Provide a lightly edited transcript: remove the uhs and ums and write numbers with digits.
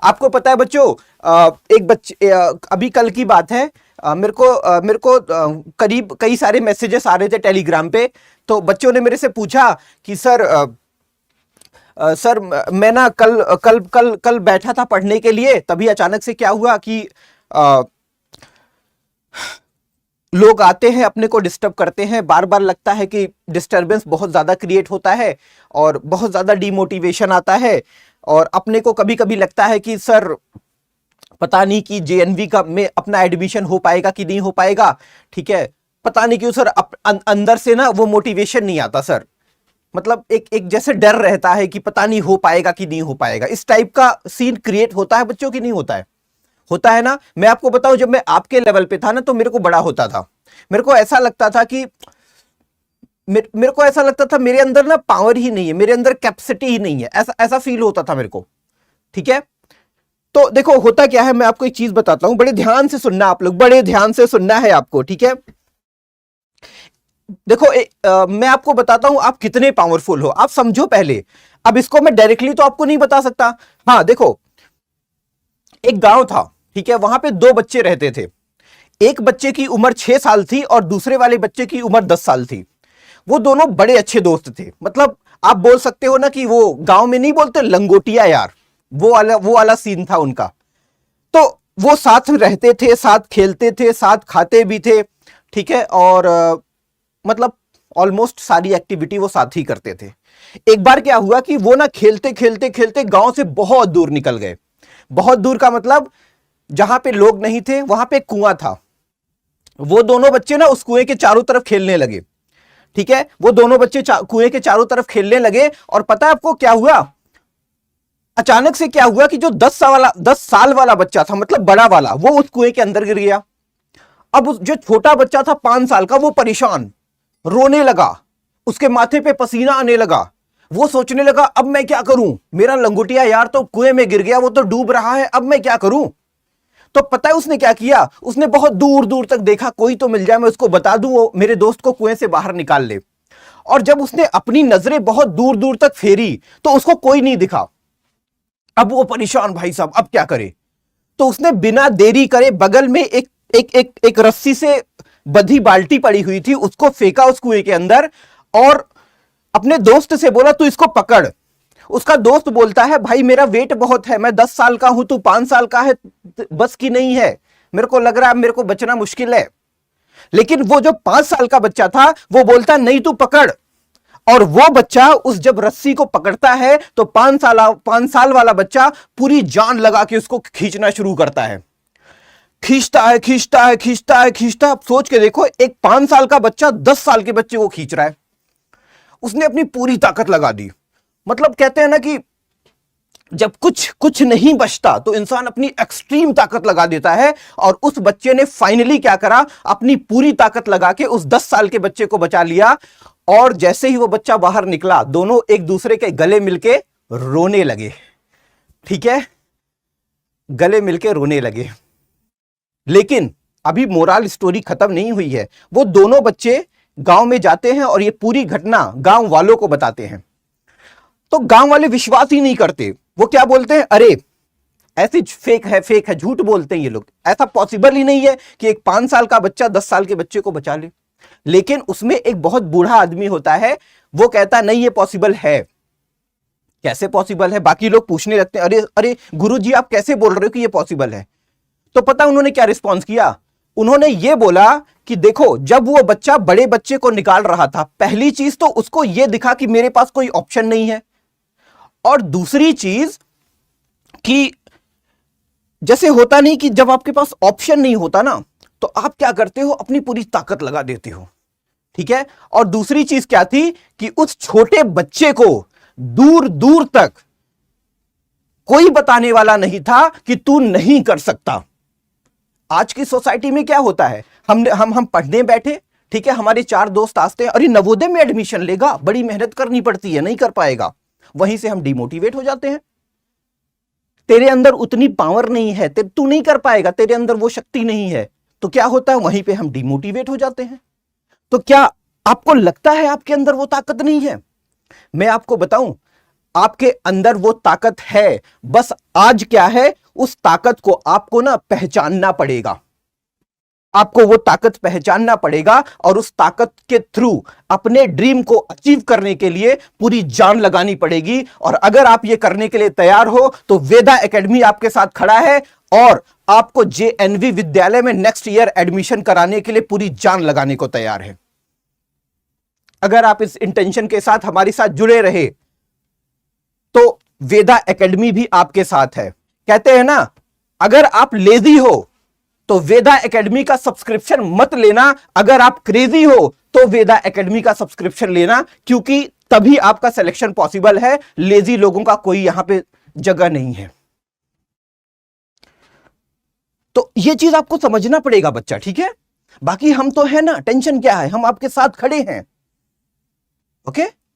आपको पता है बच्चों, एक बच्चे, अभी कल की बात है, मेरे को करीब कई सारे मैसेजेस आ रहे थे टेलीग्राम पे। तो बच्चों ने मेरे से पूछा कि सर मैं ना कल कल कल कल बैठा था पढ़ने के लिए, तभी अचानक से क्या हुआ कि लोग आते हैं अपने को डिस्टर्ब करते हैं, बार बार लगता है कि डिस्टरबेंस बहुत ज़्यादा क्रिएट होता है और बहुत ज़्यादा डिमोटिवेशन आता है। और अपने को कभी कभी लगता है कि सर पता नहीं कि जेएनवी का में अपना एडमिशन हो पाएगा कि नहीं हो पाएगा। ठीक है, पता नहीं क्यों सर अंदर से ना वो मोटिवेशन नहीं आता सर। मतलब एक जैसे डर रहता है कि पता नहीं हो पाएगा कि नहीं हो पाएगा। इस टाइप का सीन क्रिएट होता है बच्चों की नहीं होता है? होता है ना। मैं आपको बताऊं, जब मैं आपके लेवल पे था ना तो मेरे को बड़ा होता था। मेरे को ऐसा लगता था कि मेरे को ऐसा लगता था मेरे अंदर ना पावर ही नहीं है, मेरे अंदर कैपेसिटी ही नहीं है, ऐसा ऐसा फील होता था मेरे को। ठीक है, तो देखो होता क्या है, मैं आपको एक चीज बताता हूं, बड़े ध्यान से सुनना, आप लोग बड़े ध्यान से सुनना है आपको। ठीक है, देखो मैं आपको बताता हूं आप कितने पावरफुल हो, आप समझो पहले। अब इसको मैं डायरेक्टली तो आपको नहीं बता सकता। हाँ देखो, एक गांव था, ठीक है, वहां पे दो बच्चे रहते थे। एक बच्चे की उम्र 6 साल थी और दूसरे वाले बच्चे की उम्र 10 साल थी। वो दोनों बड़े अच्छे दोस्त थे। मतलब आप बोल सकते हो ना कि वो गांव में नहीं बोलते लंगोटिया यार, वो वाला सीन था उनका। तो वो साथ रहते थे, साथ खेलते थे, साथ खाते भी थे। ठीक है, और मतलब ऑलमोस्ट सारी एक्टिविटी वो साथ ही करते थे। एक बार क्या हुआ कि वो ना खेलते खेलते खेलते गांव से बहुत दूर निकल गए। बहुत दूर का मतलब जहां पे लोग नहीं थे, वहां पे कुआं था। वो दोनों बच्चे ना उस कुएं के चारों तरफ खेलने लगे। ठीक है, वो दोनों बच्चे कुएं के चारों तरफ खेलने लगे और पता है आपको क्या हुआ? अचानक से क्या हुआ कि जो 10 साल वाला बच्चा था, मतलब बड़ा वाला, वो उस कुएं के अंदर गिर गया। अब जो छोटा बच्चा था 5 साल का, वो परेशान, रोने लगा, उसके माथे पे पसीना आने लगा। वो सोचने लगा अब मैं क्या करूं, मेरा लंगोटिया यार तो कुएं में गिर गया, वो तो डूब रहा है, अब मैं क्या करूं? तो पता है उसने क्या किया? उसने बहुत दूर दूर तक देखा, कोई तो मिल जाए मैं उसको बता दूं, वो मेरे दोस्त को कुएं से बाहर निकाल ले। और जब उसने अपनी नजरें बहुत दूर दूर तक फेरी तो उसको कोई नहीं दिखा। अब वो परेशान, भाई साहब अब क्या करे? तो उसने बिना देरी करे बगल में एक रस्सी से बंधी बाल्टी पड़ी हुई थी, उसको फेंका उस कुएं के अंदर और अपने दोस्त से बोला तू इसको पकड़। उसका दोस्त बोलता है भाई मेरा वेट बहुत है, मैं 10 साल का हूं, तू 5 साल का है, बस की नहीं है, मेरे को लग रहा है मेरे को बचना मुश्किल है। लेकिन वो जो 5 साल का बच्चा था वो बोलता नहीं तू पकड़। और वो बच्चा उस जब रस्सी को पकड़ता है तो 5 साल वाला बच्चा पूरी जान लगा के उसको खींचना शुरू करता है। खींचता है खींचता है खींचता है खींचता है। आप सोच के देखो, एक 5 साल का बच्चा 10 साल के बच्चे को खींच रहा है। उसने अपनी पूरी ताकत लगा दी। मतलब कहते हैं ना कि जब कुछ नहीं बचता तो इंसान अपनी एक्सट्रीम ताकत लगा देता है। और उस बच्चे ने फाइनली क्या करा, अपनी पूरी ताकत लगा के उस 10 साल के बच्चे को बचा लिया। और जैसे ही वो बच्चा बाहर निकला, दोनों एक दूसरे के गले मिलके रोने लगे। ठीक है, गले मिलके रोने लगे। लेकिन अभी मोरल स्टोरी खत्म नहीं हुई है। वो दोनों बच्चे गांव में जाते हैं और ये पूरी घटना गांव वालों को बताते हैं। तो गांव वाले विश्वास ही नहीं करते। वो क्या बोलते हैं, अरे ऐसी फेक है, झूठ बोलते हैं ये लोग, ऐसा पॉसिबल ही नहीं है कि एक 5 साल का बच्चा 10 साल के बच्चे को बचा ले। लेकिन उसमें एक बहुत बूढ़ा आदमी होता है, वो कहता नहीं ये पॉसिबल है। कैसे पॉसिबल है? बाकी लोग पूछने लगते हैं, अरे अरे गुरुजी आप कैसे बोल रहे हो कि ये पॉसिबल है? तो पता उन्होंने क्या रिस्पॉन्स किया? उन्होंने ये बोला कि देखो, जब वो बच्चा बड़े बच्चे को निकाल रहा था, पहली चीज तो उसको ये दिखा कि मेरे पास कोई ऑप्शन नहीं है। और दूसरी चीज कि जैसे होता नहीं कि जब आपके पास ऑप्शन नहीं होता ना तो आप क्या करते हो, अपनी पूरी ताकत लगा देते हो। ठीक है, और दूसरी चीज क्या थी कि उस छोटे बच्चे को दूर दूर तक कोई बताने वाला नहीं था कि तू नहीं कर सकता। आज की सोसाइटी में क्या होता है, हम पढ़ने बैठे, ठीक है, हमारे 4 दोस्त आते हैं, अरे नवोदय में एडमिशन लेगा, बड़ी मेहनत करनी पड़ती है, नहीं कर पाएगा। वहीं से हम डिमोटिवेट हो जाते हैं। तेरे अंदर उतनी पावर नहीं है, तू नहीं कर पाएगा, तेरे अंदर वो शक्ति नहीं है। तो क्या होता है, वहीं पे हम डिमोटिवेट हो जाते हैं। तो क्या आपको लगता है आपके अंदर वो ताकत नहीं है? मैं आपको बताऊं, आपके अंदर वो ताकत है, बस आज क्या है, उस ताकत को आपको ना पहचानना पड़ेगा। आपको वो ताकत पहचानना पड़ेगा और उस ताकत के थ्रू अपने ड्रीम को अचीव करने के लिए पूरी जान लगानी पड़ेगी। और अगर आप ये करने के लिए तैयार हो तो वेदा एकेडमी आपके साथ खड़ा है और आपको जेएनवी विद्यालय में नेक्स्ट ईयर एडमिशन कराने के लिए पूरी जान लगाने को तैयार है। अगर आप इस इंटेंशन के साथ हमारे साथ जुड़े रहे तो वेदा एकेडमी भी आपके साथ है। कहते हैं ना, अगर आप लेजी हो तो वेदा एकेडमी का सब्सक्रिप्शन मत लेना, अगर आप क्रेजी हो तो वेदा एकेडमी का सब्सक्रिप्शन लेना, क्योंकि तभी आपका सिलेक्शन पॉसिबल है। लेजी लोगों का कोई यहां पे जगह नहीं है। तो यह चीज आपको समझना पड़ेगा बच्चा, ठीक है। बाकी हम तो है ना, टेंशन क्या है, हम आपके साथ खड़े हैं। ओके।